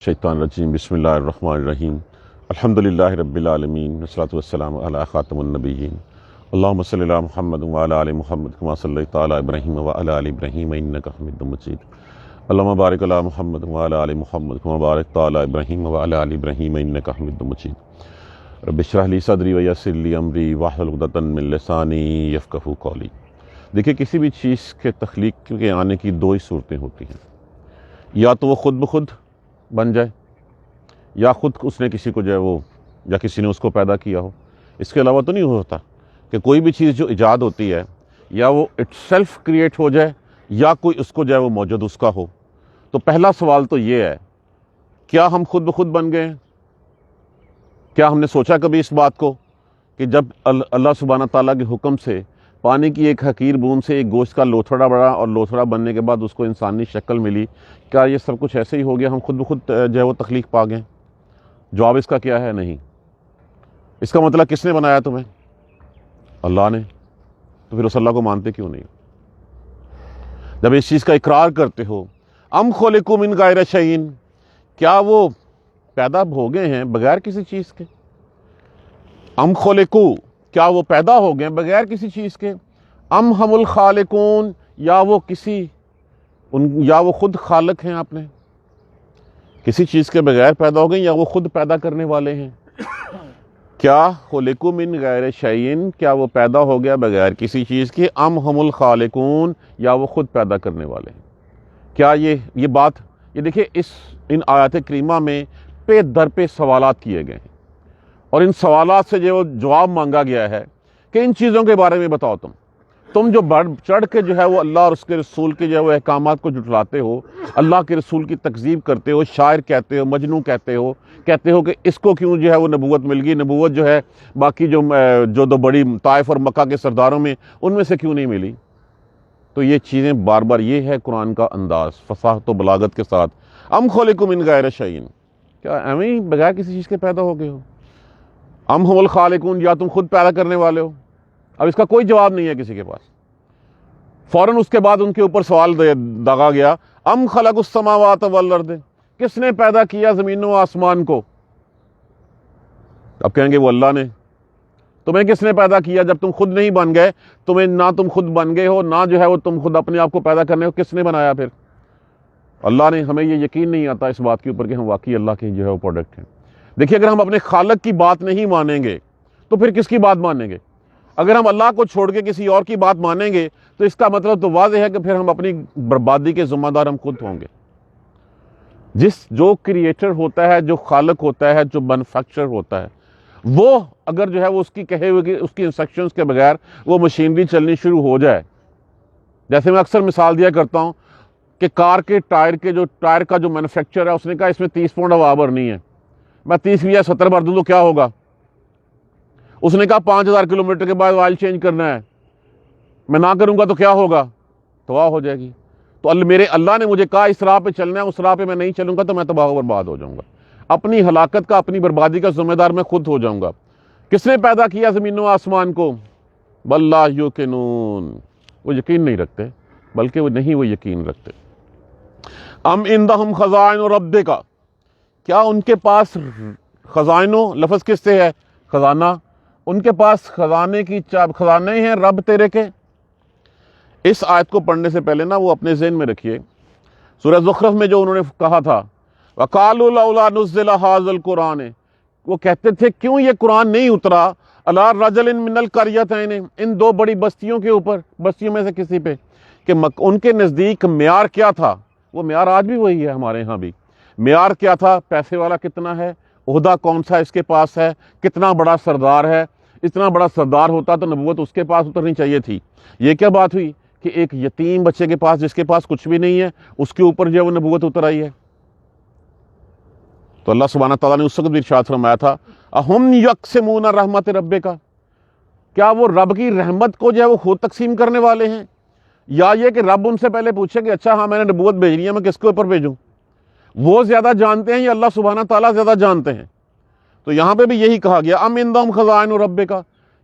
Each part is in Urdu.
شیطان الرجیم بسم اللہ الرحمن الرحیم الحمدللہ رب العالمین والصلاة والسلام علی خاتم النبیین اللہم صلی علی محمد وعلی آل محمد کما صلیت علی ابراہیم وعلی آل ابراہیم انکا حمید مجید اللہم بارک علی محمد وعلی آل محمد کما بارکت علی ابراہیم وعلی آل ابراہیم انکا حمید مجید رب اشرح لی صدری ویسر لی امری واحلل عقدۃ من لسانی یفقہوا قولی۔ دیکھیں، کسی بھی چیز کے تخلیق کے آنے کی دو ہی صورتیں ہوتی ہیں، یا تو وہ خود بخود بن جائے یا خود اس نے کسی کو جو ہے وہ یا کسی نے اس کو پیدا کیا ہو۔ اس کے علاوہ تو نہیں ہوتا کہ کوئی بھی چیز جو ایجاد ہوتی ہے یا وہ اٹ سیلف کریٹ ہو جائے یا کوئی اس کو جو ہے وہ موجود اس کا ہو۔ تو پہلا سوال تو یہ ہے، کیا ہم خود بخود بن گئے ہیں؟ کیا ہم نے سوچا کبھی اس بات کو کہ جب اللہ سبحانہ تعالیٰ کے حکم سے پانی کی ایک حقیر بوند سے ایک گوشت کا لوتھڑا بڑا اور لوتھڑا بننے کے بعد اس کو انسانی شکل ملی، کیا یہ سب کچھ ایسے ہی ہو گیا؟ ہم خود بخود جو ہے وہ تخلیق پا گئے؟ جواب اس کا کیا ہے؟ نہیں۔ اس کا مطلب کس نے بنایا تمہیں؟ اللہ نے۔ تو پھر اس اللہ کو مانتے کیوں نہیں؟ جب اس چیز کا اقرار کرتے ہو، ام خلقوا من غیر شیء، کیا وہ پیدا ہو گئے ہیں بغیر کسی چیز کے؟ ام خلقوا، کیا وہ پیدا ہو گئے بغیر کسی چیز کے؟ ام ہم الخالقون، یا وہ خود خالق ہیں اپنے، کسی چیز کے بغیر پیدا ہو گئے، یا وہ خود پیدا کرنے والے ہیں؟ کیا خلقوا من غیر شیء، کیا وہ پیدا ہو گیا بغیر کسی چیز کے؟ ام ہم الخالقون، یا وہ خود پیدا کرنے والے ہیں؟ کیا یہ بات، یہ دیکھیں ان آیات کریمہ میں پہ در پہ سوالات کیے گئے ہیں، اور ان سوالات سے جو جواب مانگا گیا ہے کہ ان چیزوں کے بارے میں بتاؤ۔ تم جو بڑھ چڑھ کے جو ہے وہ اللہ اور اس کے رسول کے جو ہے وہ احکامات کو جھٹلاتے ہو، اللہ کے رسول کی تکذیب کرتے ہو، شاعر کہتے ہو، مجنوں کہتے ہو کہ اس کو کیوں جو ہے وہ نبوت مل گئی، نبوت جو ہے باقی جو دو بڑی طائف اور مکہ کے سرداروں میں ان میں سے کیوں نہیں ملی؟ تو یہ چیزیں بار بار، یہ ہے قرآن کا انداز فصاحت و بلاغت کے ساتھ۔ ام خلقوا من غیر شیء، کیا ایویں بغیر کسی چیز کے پیدا ہو گئے ہو؟ ام ہم الخالقون، یا تم خود پیدا کرنے والے ہو؟ اب اس کا کوئی جواب نہیں ہے کسی کے پاس۔ فوراً اس کے بعد ان کے اوپر سوال داغا گیا، ام خلق السماوات والارض، کس نے پیدا کیا زمین و آسمان کو؟ اب کہیں گے وہ اللہ نے۔ تمہیں کس نے پیدا کیا جب تم خود نہیں بن گئے؟ تمہیں نہ تم خود بن گئے ہو، نہ جو ہے وہ تم خود اپنے آپ کو پیدا کرنے ہو، کس نے بنایا پھر؟ اللہ نے۔ ہمیں یہ یقین نہیں آتا اس بات کے اوپر کہ ہم واقعی اللہ کے جو ہے وہ پروڈکٹ ہیں۔ دیکھیے، اگر ہم اپنے خالق کی بات نہیں مانیں گے تو پھر کس کی بات مانیں گے؟ اگر ہم اللہ کو چھوڑ کے کسی اور کی بات مانیں گے تو اس کا مطلب تو واضح ہے کہ پھر ہم اپنی بربادی کے ذمہ دار ہم خود ہوں گے۔ جو کریٹر ہوتا ہے، جو خالق ہوتا ہے، جو مینوفیکچرر ہوتا ہے، وہ اگر جو ہے وہ اس کی کہے ہوئے اس کی انسٹرکشنز کے بغیر وہ مشینری چلنی شروع ہو جائے، جیسے میں اکثر مثال دیا کرتا ہوں کہ کار کے ٹائر کا جو مینوفیکچر ہے، اس نے کہا اس میں 30 پاؤنڈ ہوا بھرنی ہے، میں 30 یا 70 بھر دوں تو کیا ہوگا؟ اس نے کہا 5000 کلومیٹر کے بعد آئل چینج کرنا ہے، میں نہ کروں گا تو کیا ہوگا؟ تباہ ہو جائے گی۔ تو میرے اللہ نے مجھے کہا اس راہ پہ چلنا ہے، اس راہ پہ میں نہیں چلوں گا تو میں تباہ و برباد ہو جاؤں گا، اپنی ہلاکت کا، اپنی بربادی کا ذمہ دار میں خود ہو جاؤں گا۔ کس نے پیدا کیا زمین و آسمان کو؟ بل لا یوقنون، وہ یقین نہیں رکھتے، بلکہ وہ یقین رکھتے۔ ام عندہم خزائن ربک، کیا ان کے پاس خزائنوں، لفظ کس سے ہے؟ خزانہ۔ ان کے پاس خزانے ہیں رب تیرے کے؟ اس آیت کو پڑھنے سے پہلے وہ اپنے ذہن میں رکھیے، سورہ زخرف میں جو انہوں نے کہا تھا وَقَالُوا لَوْلَا نُزِّلَ هَٰذَا الْقُرْآنِ، وہ کہتے تھے کیوں یہ قرآن نہیں اترا عَلَىٰ رَجُلٍ مِّنَ الْقَرْيَتَيْنِ، ان دو بڑی بستیوں کے اوپر، بستیوں میں سے کسی پہ، کہ ان کے نزدیک معیار کیا تھا؟ وہ معیار آج بھی وہی ہے، ہمارے ہاں بھی معیار کیا تھا؟ پیسے والا کتنا ہے، عہدہ کون سا اس کے پاس ہے، کتنا بڑا سردار ہے۔ اتنا بڑا سردار ہوتا تو نبوت اس کے پاس اترنی چاہیے تھی۔ یہ کیا بات ہوئی کہ ایک یتیم بچے کے پاس، جس کے پاس کچھ بھی نہیں ہے، اس کے اوپر جو ہے وہ نبوت اتر آئی ہے؟ تو اللہ سبحانہ تعالیٰ نے اس وقت بھی ارشاد فرمایا تھا اَهُمْ يَقْسِمُونَ رَحْمَتَ رَبِّكَ، کیا وہ رب کی رحمت کو جو ہے وہ خود تقسیم کرنے والے ہیں، یا یہ کہ رب ان سے پہلے پوچھے کہ اچھا ہاں میں نے نبوت بھیجنی ہے، میں کس کے اوپر بھیجوں؟ وہ زیادہ جانتے ہیں یا اللہ سبحانہ تعالیٰ زیادہ جانتے ہیں؟ تو یہاں پہ بھی یہی کہا گیا ام عندہم خزائن ربک،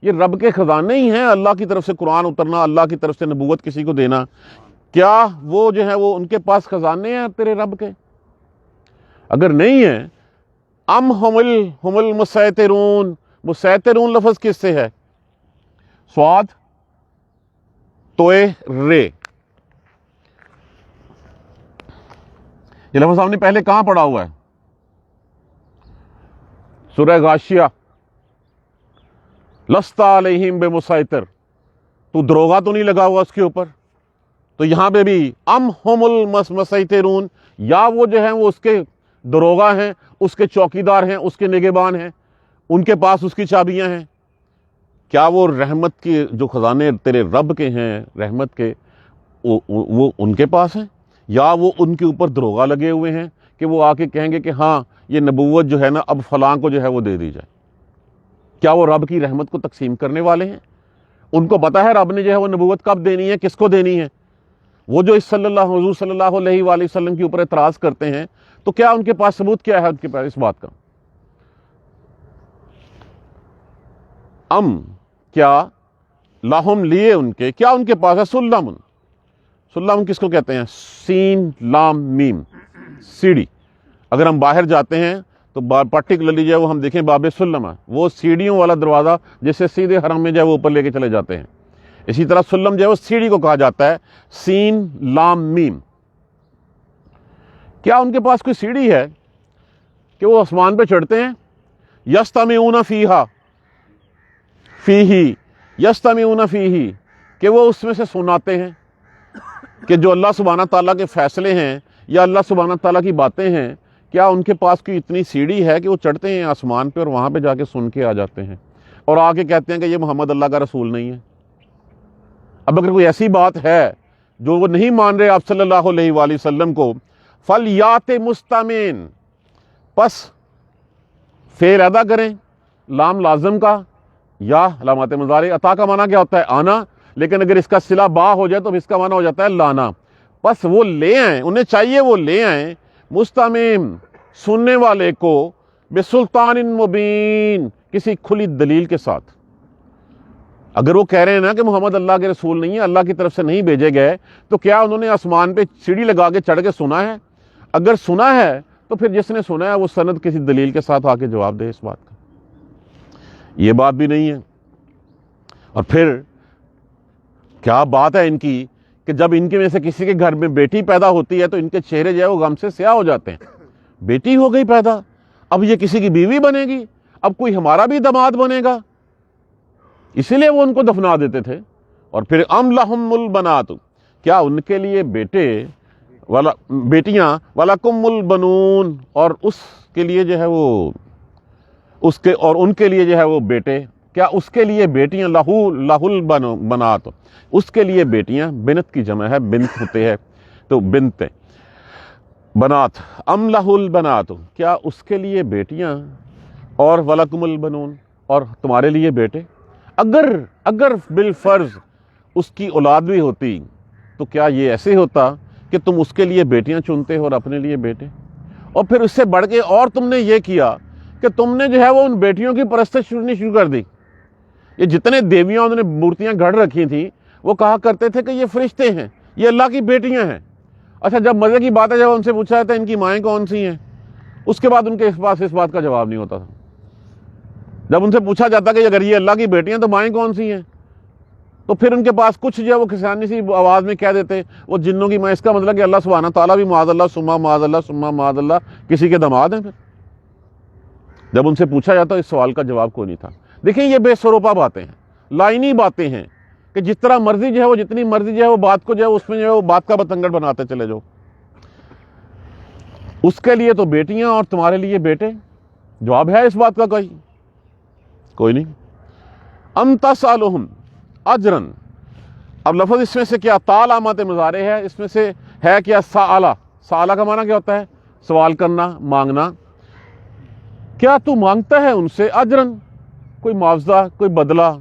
یہ رب کے خزانے ہی ہیں، اللہ کی طرف سے قرآن اترنا، اللہ کی طرف سے نبوت کسی کو دینا، کیا وہ جو ہے وہ ان کے پاس خزانے ہیں تیرے رب کے؟ اگر نہیں ہے ام ہم المسیطرون، مسیطرون لفظ کس سے ہے؟ سواد توئے رے، یہ لفظ ہم نے پہلے کہاں پڑھا ہوا ہے؟ سورہ غاشیہ، لست علیہم بمسیطر، تو دروغہ تو نہیں لگا ہوا اس کے اوپر. تو یہاں پہ بھی ام ہم المسیطرون، یا وہ جو ہیں وہ اس کے دروغہ ہیں، اس کے چوکیدار ہیں، اس کے نگہبان ہیں، ان کے پاس اس کی چابیاں ہیں. کیا وہ رحمت کے جو خزانے تیرے رب کے ہیں رحمت کے، وہ ان کے پاس ہیں، یا وہ ان کے اوپر دروغہ لگے ہوئے ہیں کہ وہ آ کے کہیں گے کہ ہاں یہ نبوت جو ہے نا اب فلاں کو جو ہے وہ دے دی جائے؟ کیا وہ رب کی رحمت کو تقسیم کرنے والے ہیں؟ ان کو پتا ہے رب نے جو ہے وہ نبوت کب دینی ہے، کس کو دینی ہے؟ وہ جو اس حضور صلی اللہ علیہ وآلہ وسلم کے اوپر اعتراض کرتے ہیں، تو کیا ان کے پاس ثبوت کیا ہے ان کے پاس اس بات کا؟ کیا لاہم لیے ان کے، کیا ان کے پاس ہے سلم. سلم کس کو کہتے ہیں؟ سین لام میم، سیڑھی. اگر ہم باہر جاتے ہیں تو پرٹیکولرلی جو ہے وہ ہم دیکھیں باب سلم ہے، وہ سیڑھیوں والا دروازہ جس سے سیدھے حرم میں جو ہے وہ اوپر لے کے چلے جاتے ہیں. اسی طرح سلم جو ہے وہ سیڑھی کو کہا جاتا ہے، سین لام میم. کیا ان کے پاس کوئی سیڑھی ہے کہ وہ آسمان پہ چڑھتے ہیں؟ یستمعون فیہا، فیہی یستمعون فیہی، کہ وہ اس میں سے سناتے ہیں کہ جو اللہ سبحانہ تعالیٰ کے فیصلے ہیں یا اللہ سبحانہ تعالیٰ کی باتیں ہیں. کیا ان کے پاس کوئی اتنی سیڑھی ہے کہ وہ چڑھتے ہیں آسمان پہ اور وہاں پہ جا کے سن کے آ جاتے ہیں اور آ کے کہتے ہیں کہ یہ محمد اللہ کا رسول نہیں ہے؟ اب اگر کوئی ایسی بات ہے جو وہ نہیں مان رہے آپ صلی اللہ علیہ وآلہ وسلم کو، فَلْيَأْتِ مُسْتَمِعٍ، پس فعل ادا کریں لام لازم کا یا علامات مضارع. عطا کا معنی کیا ہوتا ہے؟ آنا، لیکن اگر اس کا صلہ با ہو جائے تو اس کا معنی ہو جاتا ہے لانا. پس وہ لے آئیں، انہیں چاہیے وہ لے آئیں مستمع، سننے والے کو، بسلطان مبین، کسی کھلی دلیل کے ساتھ. اگر وہ کہہ رہے ہیں نا کہ محمد اللہ کے رسول نہیں ہے، اللہ کی طرف سے نہیں بھیجے گئے، تو کیا انہوں نے آسمان پہ سیڑھی لگا کے چڑھ کے سنا ہے؟ اگر سنا ہے تو پھر جس نے سنا ہے وہ سند کسی دلیل کے ساتھ آ کے جواب دے اس بات کا. یہ بات بھی نہیں ہے. اور پھر کیا بات ہے ان کی کہ جب ان کے میں سے کسی کے گھر میں بیٹی پیدا ہوتی ہے تو ان کے چہرے جو ہے وہ غم سے سیاہ ہو جاتے ہیں. بیٹی ہو گئی پیدا، اب یہ کسی کی بیوی بنے گی، اب کوئی ہمارا بھی داماد بنے گا، اسی لیے وہ ان کو دفنا دیتے تھے. اور پھر ام لہم البنات، کیا ان کے لیے بیٹے والا بیٹیاں، ولکم البنون، اور اس کے لیے جو ہے وہ اس کے اور ان کے لیے جو ہے وہ بیٹے. کیا اس کے لیے بیٹیاں؟ لہو البنات، اس کے لیے بیٹیاں. بنت کی جمع ہے، بنت ہوتے ہیں تو بنت بنات. ام لہو البنات، کیا اس کے لیے بیٹیاں، اور ولکم البنون، اور تمہارے لیے بیٹے. اگر بالفرض اس کی اولاد بھی ہوتی تو کیا یہ ایسے ہوتا کہ تم اس کے لیے بیٹیاں چنتے ہو اور اپنے لیے بیٹے؟ اور پھر اس سے بڑھ کے اور تم نے یہ کیا کہ تم نے جو ہے وہ ان بیٹیوں کی پرستش کرنی شروع کر دی. یہ جتنے دیویاں انہوں نے مورتیاں گھڑ رکھی تھیں وہ کہا کرتے تھے کہ یہ فرشتے ہیں، یہ اللہ کی بیٹیاں ہیں. اچھا، جب مزے کی بات ہے، جب ان سے پوچھا جاتا ہے ان کی مائیں کون سی ہیں، اس کے بعد ان کے پاس اس بات کا جواب نہیں ہوتا تھا. جب ان سے پوچھا جاتا کہ اگر یہ اللہ کی بیٹیاں تو مائیں کون سی ہیں، تو پھر ان کے پاس کچھ جو ہے وہ کسانی سی آواز میں کہہ دیتے وہ جنوں کی ماں. اس کا مطلب کہ اللہ سبحانہ تعالیٰ بھی معاذ اللہ ثم معاذ اللہ ثم معاذ اللہ کسی کے داماد ہیں. پھر جب ان سے پوچھا جاتا اس سوال کا جواب کوئی نہیں تھا. دیکھیں یہ بے سروپا باتیں ہیں، لائنی باتیں ہیں کہ جس طرح مرضی جو ہے وہ جتنی مرضی جو ہے وہ بات کو جو ہے اس میں جو ہے وہ بات کا بتنگڑ بناتے چلے جاؤ. اس کے لیے تو بیٹیاں اور تمہارے لیے بیٹے. جواب ہے اس بات کا کوئی نہیں. ام تسألہم اجرن، اب لفظ اس میں سے کیا علامات مضارع ہے، اس میں سے ہے کیا سآلہ. سآلہ کا معنی کیا ہوتا ہے؟ سوال کرنا، مانگنا. کیا تو مانگتا ہے ان سے اجرن، کوئی معاوضہ، کوئی بدلہ،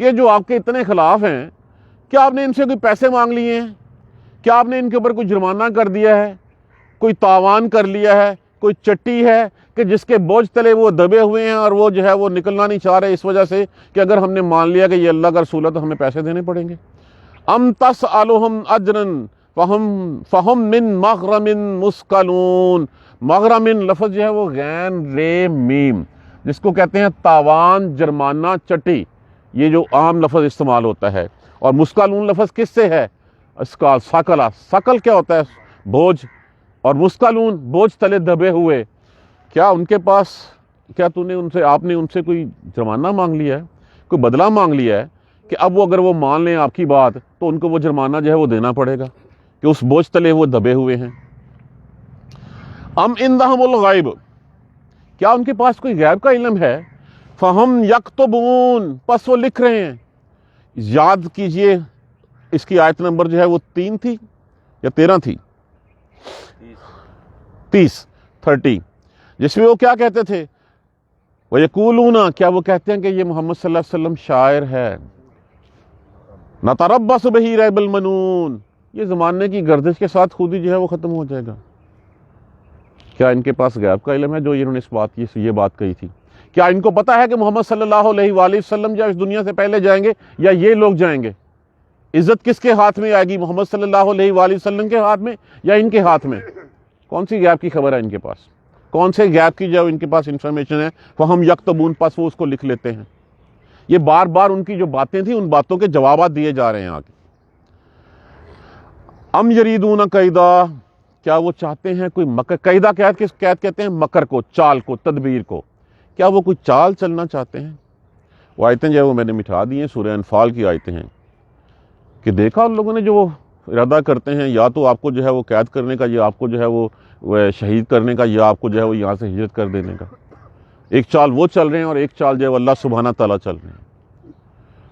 کہ جو آپ کے اتنے خلاف ہیں کیا آپ نے ان سے کوئی پیسے مانگ لیے ہیں؟ کیا آپ نے ان کے اوپر کوئی جرمانہ کر دیا ہے، کوئی تاوان کر لیا ہے، کوئی چٹی ہے کہ جس کے بوجھ تلے وہ دبے ہوئے ہیں اور وہ جو ہے وہ نکلنا نہیں چاہ رہے اس وجہ سے کہ اگر ہم نے مان لیا کہ یہ اللہ کا رسول ہے تو ہمیں پیسے دینے پڑیں گے؟ ام تسألہم اجرن فہم من مغرم مثقلون، مغرمن لفظ جو ہے وہ غین رے میم، جس کو کہتے ہیں تاوان، جرمانہ، چٹی، یہ جو عام لفظ استعمال ہوتا ہے. اور مسکالون لفظ کس سے ہے؟ اسکال، ساکلا. سکل کیا ہوتا ہے؟ بوجھ. اور مسکالون بوجھ تلے دبے ہوئے. کیا ان کے پاس، کیا آپ نے ان سے کوئی جرمانہ مانگ لیا ہے، کوئی بدلہ مانگ لیا ہے کہ اب وہ اگر وہ مان لیں آپ کی بات تو ان کو وہ جرمانہ جو ہے وہ دینا پڑے گا کہ اس بوجھ تلے وہ دبے ہوئے ہیں. ام عندہم الغیب، کیا ان کے پاس کوئی غیب کا علم ہے؟ فہم یکتبون، پس وہ لکھ رہے ہیں. یاد کیجئے اس کی آیت نمبر جو ہے وہ 3 تھی یا 13 تھی؟ 30 جس میں وہ کیا کہتے تھے؟ وَيَقُولُونَ، کیا وہ کہتے ہیں کہ یہ محمد صلی اللہ علیہ وسلم شاعر ہے. نَتَرَبَّصُ بِهِ رَيْبَ الْمَنُونَ، یہ زمانے کی گردش کے ساتھ خود ہی جو ہے وہ ختم ہو جائے گا. کیا ان کے پاس غیب کا علم ہے جو انہوں نے یہ بات کہی تھی؟ کیا ان کو پتا ہے کہ محمد صلی اللہ علیہ وآلہ وسلم جو اس دنیا سے پہلے جائیں گے یا یہ لوگ جائیں گے؟ عزت کس کے ہاتھ میں آئے گی، محمد صلی اللہ علیہ وآلہ وسلم کے ہاتھ میں یا ان کے ہاتھ میں؟ کون سی غیب کی خبر ہے ان کے پاس؟ کون سے غیب کی جو ان کے پاس انفارمیشن ہے؟ فہم یکتبون، پس وہ اس کو لکھ لیتے ہیں. یہ بار بار ان کی جو باتیں تھیں ان باتوں کے جوابات دیے جا رہے ہیں آگے. ام یریدون کیدا، کیا وہ چاہتے ہیں کوئی مکر؟ قیدہ قید کہتے ہیں مکر کو، چال کو، تدبیر کو. کیا وہ کوئی چال چلنا چاہتے ہیں؟ وہ آیتیں جو ہے وہ میں نے مٹھا دی ہیں، سورہ انفال کی آیتیں ہیں کہ دیکھا ان لوگوں نے جو وہ ارادہ کرتے ہیں یا تو آپ کو جو ہے وہ قید کرنے کا، یا آپ کو جو ہے وہ شہید کرنے کا، یا آپ کو جو ہے وہ یہاں سے ہجرت کر دینے کا. ایک چال وہ چل رہے ہیں اور ایک چال جو ہے وہ اللہ سبحانہ تعالیٰ چل رہے ہیں.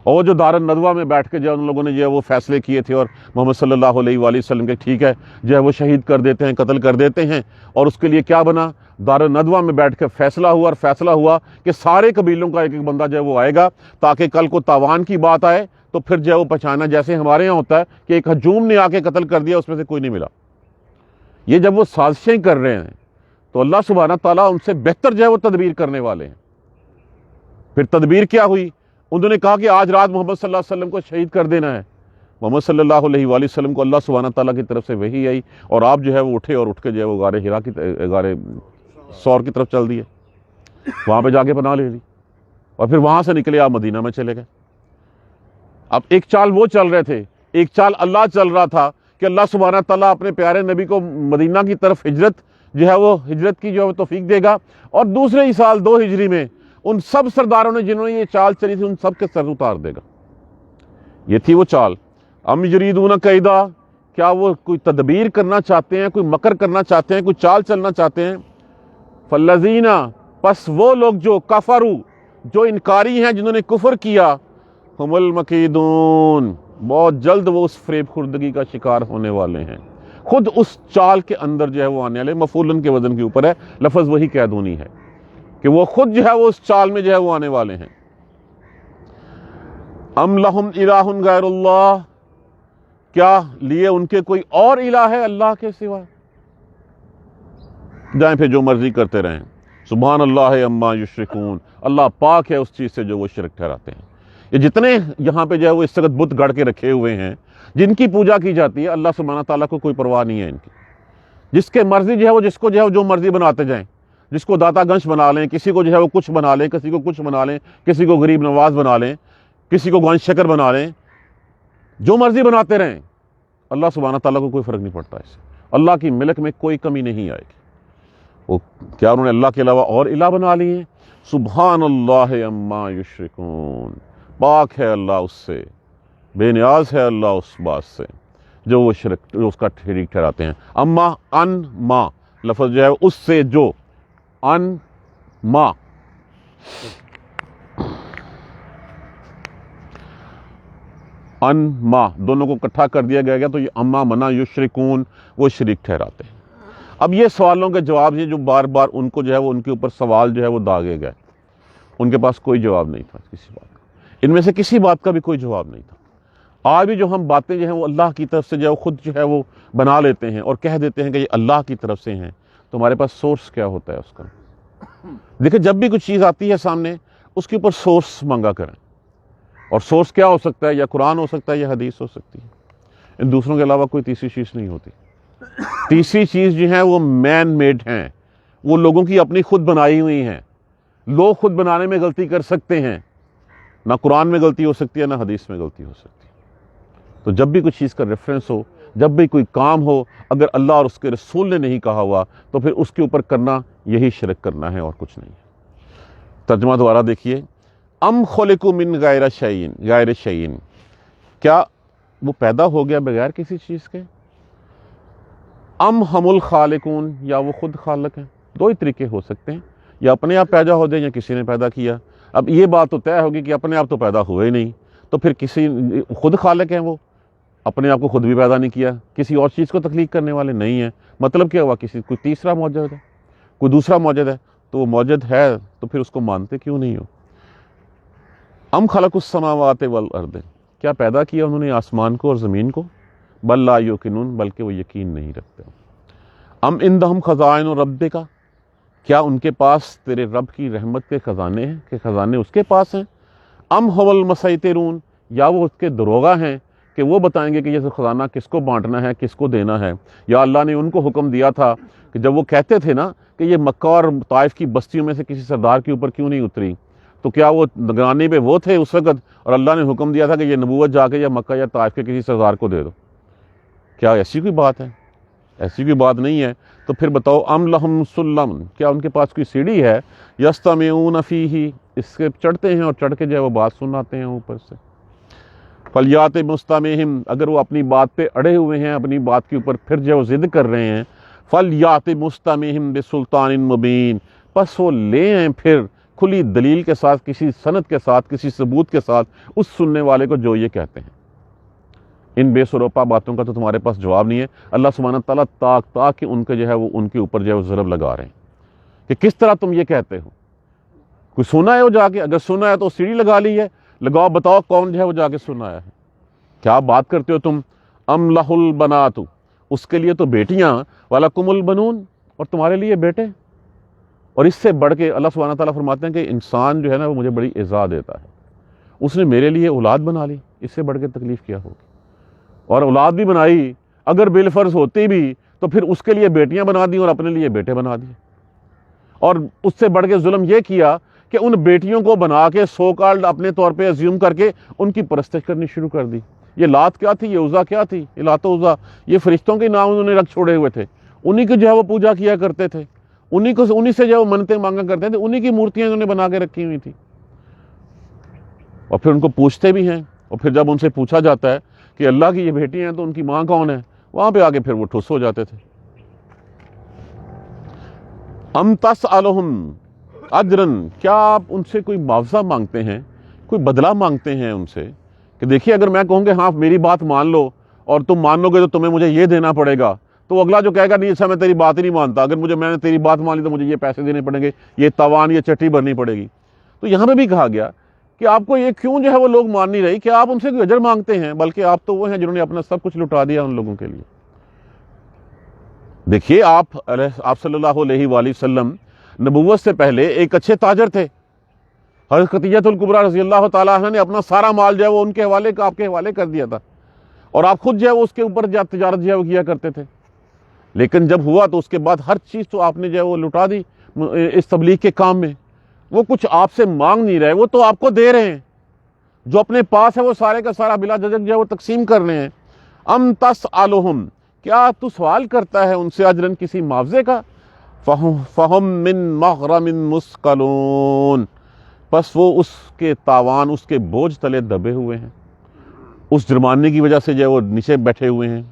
اور جو دار الندوہ میں بیٹھ کے جو ان لوگوں نے جو ہے وہ فیصلے کیے تھے اور محمد صلی اللہ علیہ وآلہ وسلم کے ٹھیک ہے جو ہے وہ شہید کر دیتے ہیں، قتل کر دیتے ہیں. اور اس کے لیے کیا بنا؟ دار الندوہ میں بیٹھ کے فیصلہ ہوا، اور فیصلہ ہوا کہ سارے قبیلوں کا ایک ایک بندہ جو ہے وہ آئے گا تاکہ کل کو تاوان کی بات آئے تو پھر جو ہے وہ پہچانا، جیسے ہمارے یہاں ہوتا ہے کہ ایک ہجوم نے آ کے قتل کر دیا، اس میں سے کوئی نہیں ملا. یہ جب وہ سازشیں کر رہے ہیں تو اللہ سبحانہ تعالیٰ ان سے بہتر جو ہے وہ تدبیر کرنے والے ہیں. پھر تدبیر کیا ہوئی؟ انہوں نے کہا کہ آج رات محمد صلی اللہ علیہ وسلم کو شہید کر دینا ہے. محمد صلی اللہ علیہ وآلہ وسلم کو اللہ سبحانہ تعالیٰ کی طرف سے وحی آئی اور آپ جو ہے وہ اٹھے اور اٹھ کے جو ہے وہ غار ہرا کی غار ثور کی طرف چل دیے، وہاں پہ جا کے پناہ لے لی اور پھر وہاں سے نکلے آپ مدینہ میں چلے گئے. اب ایک چال وہ چل رہے تھے، ایک چال اللہ چل رہا تھا کہ اللہ سبحانہ تعالیٰ اپنے پیارے نبی کو مدینہ کی طرف ہجرت جو ہے وہ ہجرت کی جو ہے وہ توفیق دے گا. اور دوسرے ہی سال 2 ہجری میں ان سب سرداروں نے جنہوں نے یہ چال چلی تھی ان سب کے سر اتار دے گا. یہ تھی وہ چال. ام یریدون کیدا، کیا وہ کوئی تدبیر کرنا چاہتے ہیں، کوئی مکر کرنا چاہتے ہیں، کوئی چال چلنا چاہتے ہیں؟ فالذین، پس وہ لوگ جو کفروا، جو انکاری ہیں، جنہوں نے کفر کیا، ہم المکیدون، بہت جلد وہ اس فریب خوردگی کا شکار ہونے والے ہیں. خود اس چال کے اندر جو ہے وہ آنے والے، مفعولن کے وزن کے اوپر ہے، لفظ وہی قیدونی ہے کہ وہ خود جو ہے وہ اس چال میں جو ہے وہ آنے والے ہیں. ام لہم الہ غیر اللہ، کیا لیے ان کے کوئی اور الہ ہے اللہ کے سوا؟ جائیں پھر جو مرضی کرتے رہیں. سبحان اللہ عما یشرکون، اللہ پاک ہے اس چیز سے جو وہ شرک ٹھہراتے ہیں. یہ جتنے یہاں پہ جو ہے وہ اس وقت بت گڑھ کے رکھے ہوئے ہیں جن کی پوجا کی جاتی ہے، اللہ سبحانہ تعالیٰ کو کوئی پرواہ نہیں ہے ان کی. جس کے مرضی جو ہے وہ جس کو جو ہے وہ جو مرضی بناتے جائیں، جس کو داتا گنش بنا لیں، کسی کو جو ہے وہ کچھ بنا لیں، کسی کو کچھ بنا لیں، کسی کو غریب نواز بنا لیں، کسی کو گنج شکر بنا لیں، جو مرضی بناتے رہیں، اللہ سبحانہ تعالیٰ کو کوئی فرق نہیں پڑتا اس سے. اللہ کی ملک میں کوئی کمی نہیں آئے گی. وہ کیا انہوں نے اللہ کے علاوہ اور الہ بنا لیے ہیں؟ سبحان اللہ عما یشرکون، پاک ہے اللہ اس سے، بے نیاز ہے اللہ اس بات سے جو وہ شرک، جو اس کا شریک ٹھہراتے ہیں. اما، ان ما لفظ جو ہے اس سے جو، ان ما، ان ما دونوں کو اکٹھا کر دیا گیا تو یہ اما منا یشرکون، وہ شریک ٹھہراتے ہیں. اب یہ سوالوں کے جواب یہ جو بار بار ان کو جو ہے وہ ان کے اوپر سوال جو ہے وہ داغے گئے، ان کے پاس کوئی جواب نہیں تھا کسی بات کا. ان میں سے کسی بات کا بھی کوئی جواب نہیں تھا. آج بھی جو ہم باتیں جو ہیں وہ اللہ کی طرف سے جو ہے خود جو ہے وہ بنا لیتے ہیں اور کہہ دیتے ہیں کہ یہ اللہ کی طرف سے ہیں، تو ہمارے پاس سورس کیا ہوتا ہے اس کا؟ دیکھیں جب بھی کچھ چیز آتی ہے سامنے اس کے اوپر سورس مانگا کریں. اور سورس کیا ہو سکتا ہے؟ یا قرآن ہو سکتا ہے یا حدیث ہو سکتی ہے. ان دوسروں کے علاوہ کوئی تیسری چیز نہیں ہوتی. تیسری چیز جو ہے وہ مین میڈ ہیں، وہ لوگوں کی اپنی خود بنائی ہوئی ہیں. لوگ خود بنانے میں غلطی کر سکتے ہیں, نہ قرآن میں غلطی ہو سکتی ہے نہ حدیث میں غلطی ہو سکتی ہے. تو جب بھی کوئی چیز کا ریفرنس ہو, جب بھی کوئی کام ہو, اگر اللہ اور اس کے رسول نے نہیں کہا ہوا تو پھر اس کے اوپر کرنا یہی شرک کرنا ہے اور کچھ نہیں ہے. ترجمہ دوبارہ دیکھیے. ام خلقوا من غیر شیء, کیا وہ پیدا ہو گیا بغیر کسی چیز کے؟ ام ہم الخالقون, یا وہ خود خالق ہیں؟ دو ہی طریقے ہو سکتے ہیں, یا اپنے آپ پیدا ہو جائیں یا کسی نے پیدا کیا. اب یہ بات تو طے ہوگی کہ اپنے آپ تو پیدا ہوئے نہیں, تو پھر کسی خود خالق ہیں, وہ اپنے آپ کو خود بھی پیدا نہیں کیا, کسی اور چیز کو تخلیق کرنے والے نہیں ہیں. مطلب کیا ہوا؟ کوئی تیسرا موجود ہے, کوئی دوسرا موجود ہے, تو وہ موجود ہے تو پھر اس کو مانتے کیوں نہیں ہو؟ ام خلقوا السماوات والارض, کیا پیدا کیا انہوں نے آسمان کو اور زمین کو؟ بل لا یوقنون, بلکہ وہ یقین نہیں رکھتے. ام عندہم خزائن ربک, کیا ان کے پاس تیرے رب کی رحمت کے خزانے ہیں, کہ خزانے اس کے پاس ہیں؟ ام هم المسیطرون, یا وہ اس کے دروغہ ہیں کہ وہ بتائیں گے کہ یہ خزانہ کس کو بانٹنا ہے, کس کو دینا ہے. یا اللہ نے ان کو حکم دیا تھا کہ جب وہ کہتے تھے نا کہ یہ مکہ اور طائف کی بستیوں میں سے کسی سردار کے اوپر کیوں نہیں اتری, تو کیا وہ نگرانی پہ وہ تھے اس وقت, اور اللہ نے حکم دیا تھا کہ یہ نبوت جا کے یا مکہ یا طائف کے کسی سردار کو دے دو؟ کیا ایسی کوئی بات ہے؟ ایسی کوئی بات نہیں ہے. تو پھر بتاؤ ام لہم سلم, کیا ان کے پاس کوئی سیڑھی ہے؟ یستمعون فیہ, اس سے چڑھتے ہیں اور چڑھ کے جو ہے وہ بات سناتے ہیں اوپر سے. فلیات مستمعہم, اگر وہ اپنی بات پہ اڑے ہوئے ہیں, اپنی بات کے اوپر پھر جو ہے وہ ضد کر رہے ہیں, فلیات مستمعہم بسلطان مبین, پس وہ لے آئیں پھر کھلی دلیل کے ساتھ, کسی سند کے ساتھ, کسی ثبوت کے ساتھ اس سننے والے کو جو یہ کہتے ہیں. ان بے سروپا باتوں کا تو تمہارے پاس جواب نہیں ہے. اللہ سبحانہ تعالیٰ تاک ان کے جو ہے وہ ان کے اوپر جو ہے وہ ضرب لگا رہے ہیں کہ کس طرح تم یہ کہتے ہو. کوئی سنا ہے وہ جا کے؟ اگر سنا ہے تو سیڑھی لگا لی ہے, لگاؤ, بتاؤ کون جو ہے وہ جا کے سنا ہے. کیا بات کرتے ہو تم؟ ام لہ البنات, اس کے لیے تو بیٹیاں, ولکم البنون, اور تمہارے لیے بیٹے. اور اس سے بڑھ کے اللہ سبحانہ تعالیٰ فرماتے ہیں کہ انسان جو ہے نا وہ مجھے بڑی ایذا دیتا ہے, اس نے میرے لیے اولاد بنا لی, اس سے بڑھ کے تکلیف کیا ہوگی. اور اولاد بھی بنائی, اگر بالفرض ہوتی بھی تو پھر اس کے لیے بیٹیاں بنا دی اور اپنے لیے بیٹے بنا دیے. اور اس سے بڑھ کے ظلم یہ کیا کہ ان بیٹیوں کو بنا کے سو کالڈ اپنے طور پہ ازیوم کر کے ان کی پرستش کرنی شروع کر دی. یہ لات کیا تھی, یہ عزا کیا تھی, یہ لات و عزا, یہ فرشتوں کے نام انہوں نے رکھ چھوڑے ہوئے تھے, انہی کی جو ہے وہ پوجا کیا کرتے تھے, انہی سے جو ہے وہ منتیں مانگا کرتے تھے, انہی کی مورتیاں انہوں نے بنا کے رکھی ہوئی تھی. اور پھر ان کو پوچھتے بھی ہیں, اور پھر جب ان سے پوچھا جاتا ہے کہ اللہ کی یہ بیٹیاں ہیں تو ان کی ماں کون ہے, وہاں پہ آگے پھر وہ ٹھس ہو جاتے تھے. ام تسألہم اجرن, کیا آپ ان سے کوئی معاوضہ مانگتے ہیں, کوئی بدلہ مانگتے ہیں ان سے, کہ دیکھیے اگر میں کہوں کہ ہاں میری بات مان لو اور تم مان لو گے تو تمہیں مجھے یہ دینا پڑے گا, تو اگلا جو کہے گا نہیں اچھا میں تیری بات ہی نہیں مانتا, اگر میں نے تیری بات مان لی تو مجھے یہ پیسے دینے پڑیں گے, یہ تاوان, یہ چٹی بھرنی پڑے گی. تو یہاں پہ بھی کہا گیا کہ آپ کو یہ کیوں جو ہے وہ لوگ مان نہیں رہی, کہ آپ ان سے کوئی اجر مانگتے ہیں, بلکہ آپ تو وہ ہیں جنہوں نے اپنا سب کچھ لٹا دیا ان لوگوں کے لیے. دیکھیے آپ صلی اللہ علیہ وآلہ وسلم نبوت سے پہلے ایک اچھے تاجر تھے. حضرت خدیجہ الکبریٰ رضی اللہ تعالیٰ عنہ نے اپنا سارا مال جو ہے وہ ان کے حوالے آپ کے حوالے کر دیا تھا, اور آپ خود جو ہے اس کے اوپر تجارت جو ہے وہ کیا کرتے تھے. لیکن جب ہوا تو اس کے بعد ہر چیز تو آپ نے جو ہے وہ لٹا دی اس تبلیغ کے کام میں. وہ کچھ آپ سے مانگ نہیں رہے, وہ تو آپ کو دے رہے ہیں, جو اپنے پاس ہے وہ سارے کا سارا بلا جھجک جو ہے وہ تقسیم کر رہے ہیں. ام تسألہم, کیا تو سوال کرتا ہے ان سے اجرن کسی معاوضے کا, فہم من مغرم مثقلون, پس وہ اس کے تاوان, اس کے بوجھ تلے دبے ہوئے ہیں, اس جرمانے کی وجہ سے جو ہے وہ نیچے بیٹھے ہوئے ہیں.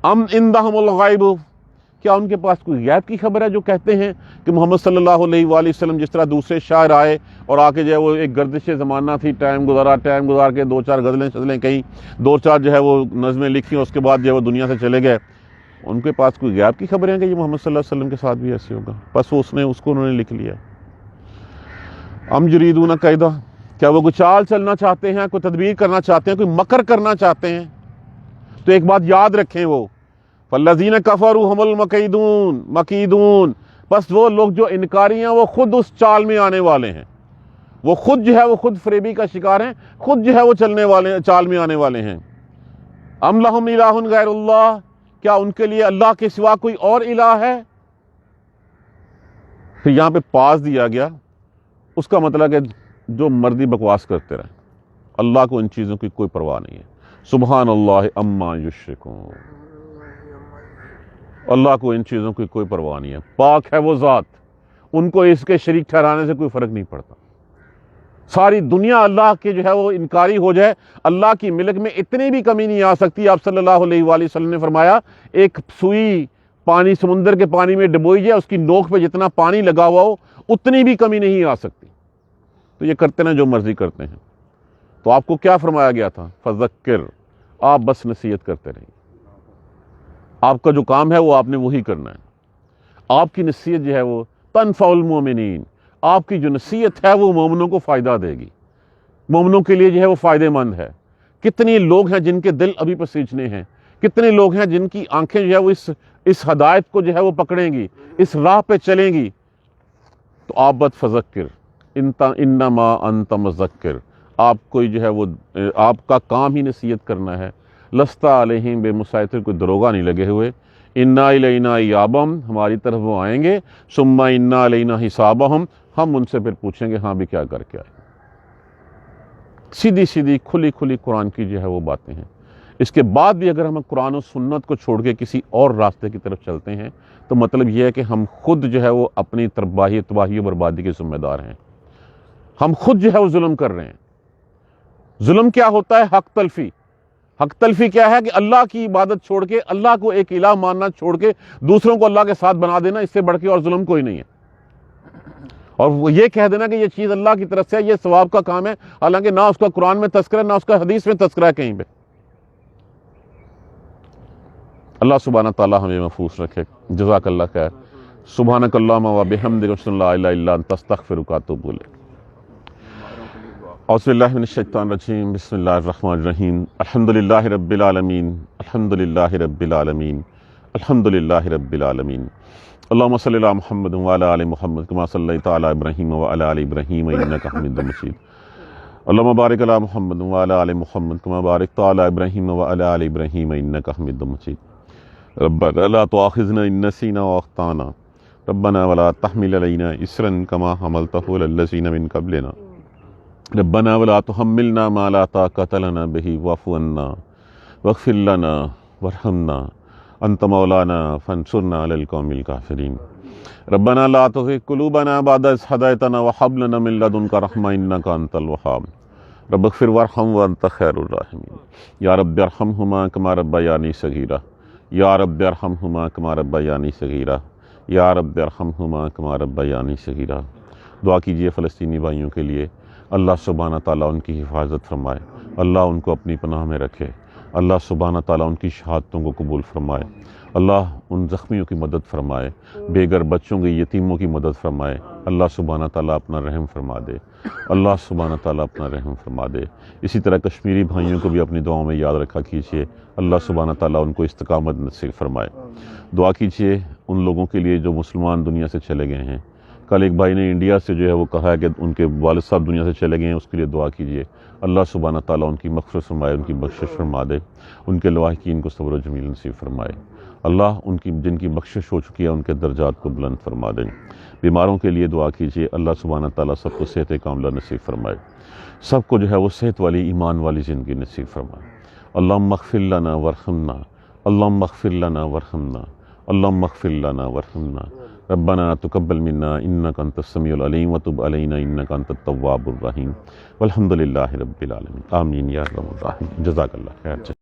ام عندہم الغیب, کیا ان کے پاس کوئی غیب کی خبر ہے جو کہتے ہیں کہ محمد صلی اللہ علیہ وآلہ وسلم جس طرح دوسرے شاعر آئے اور آ کے جو ہے وہ ایک گردش زمانہ تھی, ٹائم گزار کے دو چار غزلیں کہیں, دو چار جو ہے وہ نظمیں لکھی, اس کے بعد جو ہے وہ دنیا سے چلے گئے. ان کے پاس کوئی غیب کی خبر ہے کہ یہ محمد صلی اللہ علیہ وسلم کے ساتھ بھی ایسے ہوگا, بس اس کو انہوں نے لکھ لیا. ام یریدون کیدا, کیا وہ کوئی چال چلنا چاہتے ہیں, کوئی تدبیر کرنا چاہتے ہیں, کوئی مکر کرنا چاہتے ہیں. تو ایک بات یاد رکھیں, وہ فالذین کفروا هم المکیدون, بس وہ لوگ جو انکاری ہیں وہ خود اس چال میں آنے والے ہیں, وہ خود جو ہے وہ خود فریبی کا شکار ہیں, خود جو ہے وہ چال میں آنے والے ہیں. ام لہم الہ غیر اللہ, کیا ان کے لیے اللہ کے سوا کوئی اور الہ ہے؟ پھر یہاں پہ پاس دیا گیا، اس کا مطلب ہے کہ جو مرضی بکواس کرتے رہیں، اللہ کو ان چیزوں کی کوئی پرواہ نہیں ہے۔ سبحان اللہ اما یشرکون، اللہ کو ان چیزوں کی کوئی پرواہ نہیں ہے، پاک ہے وہ ذات، ان کو اس کے شریک ٹھہرانے سے کوئی فرق نہیں پڑتا۔ ساری دنیا اللہ کے جو ہے وہ انکاری ہو جائے، اللہ کی ملک میں اتنی بھی کمی نہیں آ سکتی۔ آپ صلی اللہ علیہ وآلہ وسلم نے فرمایا ایک سوئی پانی سمندر کے پانی میں ڈبوئی جائے، اس کی نوک پہ جتنا پانی لگا ہوا ہو اتنی بھی کمی نہیں آ سکتی۔ تو یہ کرتے ہیں جو مرضی کرتے ہیں۔ تو آپ کو کیا فرمایا گیا تھا؟ فذکر، آپ بس نصیحت کرتے رہیں، آپ کا جو کام ہے وہ آپ نے وہی کرنا ہے۔ آپ کی نصیحت جو ہے وہ تنفع المومنین، آپ کی جو نصیحت ہے وہ مومنوں کو فائدہ دے گی، مومنوں کے لیے جو ہے وہ فائدہ مند ہے۔ کتنے لوگ ہیں جن کے دل ابھی پسیجنے ہیں، کتنے لوگ ہیں جن کی آنکھیں جو ہے وہ اس ہدایت کو جو ہے وہ پکڑیں گی، اس راہ پہ چلیں گی۔ تو آپ بس فذکر انما انت مذکر، آپ کوئی جو ہے وہ آپ کا کام ہی نصیحت کرنا ہے۔ لست علیہم بے مسیطر، کوئی دروغہ نہیں لگے ہوئے۔ انا الینا ایابہم، ہماری طرف وہ آئیں گے، ثم انا علینا حسابہم، ہم ان سے پھر پوچھیں گے ہاں بھی کیا کر کے آئے۔ سیدھی سیدھی کھلی کھلی قرآن کی جو ہے وہ باتیں ہیں۔ اس کے بعد بھی اگر ہم قرآن و سنت کو چھوڑ کے کسی اور راستے کی طرف چلتے ہیں تو مطلب یہ ہے کہ ہم خود جو ہے وہ اپنی تباہی و بربادی کے ذمہ دار ہیں۔ ہم خود جو ہے وہ ظلم کر رہے ہیں۔ ظلم کیا ہوتا ہے؟ حق تلفی۔ حق تلفی کیا ہے؟ کہ اللہ کی عبادت چھوڑ کے، اللہ کو ایک الہ ماننا چھوڑ کے دوسروں کو اللہ کے ساتھ بنا دینا، اس سے بڑھ کے اور ظلم کوئی نہیں ہے۔ اور وہ یہ کہہ دینا کہ یہ چیز اللہ کی طرف سے ہے، یہ ثواب کا کام ہے، حالانکہ نہ اس کا قرآن میں تذکرہ نہ اس کا حدیث میں تذکرہ ہے کہیں پہ۔ اللہ سبحانہ تعالی ہمیں محفوظ رکھے۔ جزاک اللہ خیر۔ سبحانک اللہم و بحمدک، اشہد ان لا الہ الا انت، استغفرک و اتوب الیک۔ اعوذ باللہ من الشیطان الرجیم، بسم اللہ الرحمن الرحیم۔ الحمدللہ رب العالمین، الحمدللہ رب العالمین، الحمدللہ رب العالمین۔ اللہم صلی علی محمد وعلی آل محمد کما صلیت علی ابراہیم وعلی آل ابراہیم انک حمید مجید۔ اللہم بارک علی محمد وعلی آل محمد کما بارکت علی ابراہیم وعلی آل ابراہیم انک حمید مجید۔ ربنا لا تؤاخذنا ان نسینا واخطانا، ربنا ولا تحمل علینا اصرا کما حملته علی الذین من قبلنا، ربنا ولا تحملنا ما لا طاقة لنا به واعف عنا واغفر لنا وارحمنا انت مولانا فانصرنا على القوم الكافرین۔ ربنا لا تزغ قلوبنا بعد إذ هديتنا وهب لنا من لدنك رحمة إنك أنت الوهاب، رب اغفر وارحم وأنت خير الراحمين۔ یا رب ارحمهما كما ربياني صغيرا، یا رب ارحمهما كما ربياني صغيرا، یا رب ارحمهما كما ربياني صغيرا۔ دعا کیجئے فلسطینی بھائیوں کے لیے، اللہ سبحانہ تعالیٰ ان کی حفاظت فرمائے، اللہ ان کو اپنی پناہ میں رکھے، اللہ سبحانہ تعالیٰ ان کی شہادتوں کو قبول فرمائے، اللہ ان زخمیوں کی مدد فرمائے، بے گھر بچوں کی، یتیموں کی مدد فرمائے، اللہ سبحانہ تعالیٰ اپنا رحم فرما دے، اللہ سبحانہ تعالیٰ اپنا رحم فرما دے۔ اسی طرح کشمیری بھائیوں کو بھی اپنی دعاؤں میں یاد رکھا کیجیے، اللہ سبحانہ تعالیٰ ان کو استقامت نصیب فرمائے۔ دعا کیجیے ان لوگوں کے لیے جو مسلمان دنیا سے چلے گئے ہیں۔ کل ایک بھائی نے انڈیا سے جو ہے وہ کہا ہے کہ ان کے والد صاحب دنیا سے چلے گئے ہیں، اس کے لیے دعا کیجیے، اللہ سبحانہ تعالیٰ ان کی مغفرت فرمائے، ان کی بخشش فرما دے، ان کے لواحقین کو صبر و جمیل نصیب فرمائے، اللہ ان کی جن کی بخشش ہو چکی ہے ان کے درجات کو بلند فرما دیں۔ بیماروں کے لیے دعا کیجیے، اللہ سبحانہ تعالیٰ سب کو صحت کاملہ نصیب فرمائے، سب کو جو ہے وہ صحت والی، ایمان والی زندگی نصیب فرمائے۔ اللہم اغفر لنا وارحمنا، اللہم اغفر لنا وارحمنا، اللہم اغفر لنا وارحمنا، ربنا تقبل منا انک انت السمیع العلیم وتب علینا انک انت التواب الرحیم، والحمد للہ رب العالمین، آمین یا رب الراحمین۔ جزاک اللہ خیر۔